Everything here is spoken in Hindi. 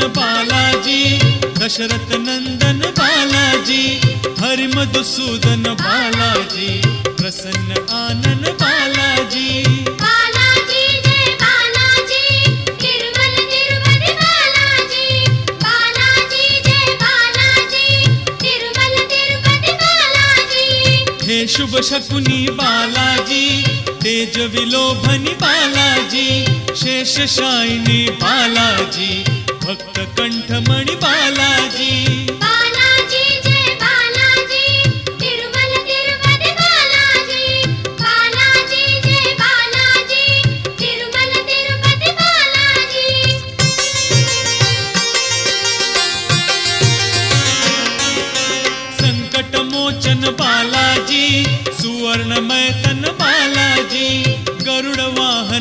बालाजी, दशरथ नंदन बालाजी, हरि मधुसूदन बालाजी, प्रसन्न आनन बालाजी। बालाजी जय बालाजी, तिरुमल तिरुपति बालाजी। बालाजी जय बालाजी, तिरुमल तिरुपति बालाजी। हे शुभ शकुनी बालाजी, तेज विलोभनी बालाजी, शेषशायिनी बालाजी, भक्त कंठमणि बालाजी। बालाजी जय बालाजी, तिरुमल तिरुपति बालाजी। बालाजी जय बालाजी, तिरुमल तिरुपति बालाजी। संकट मोचन बालाजी, सुवर्णमय तन बालाजी, गरुड़ वाहन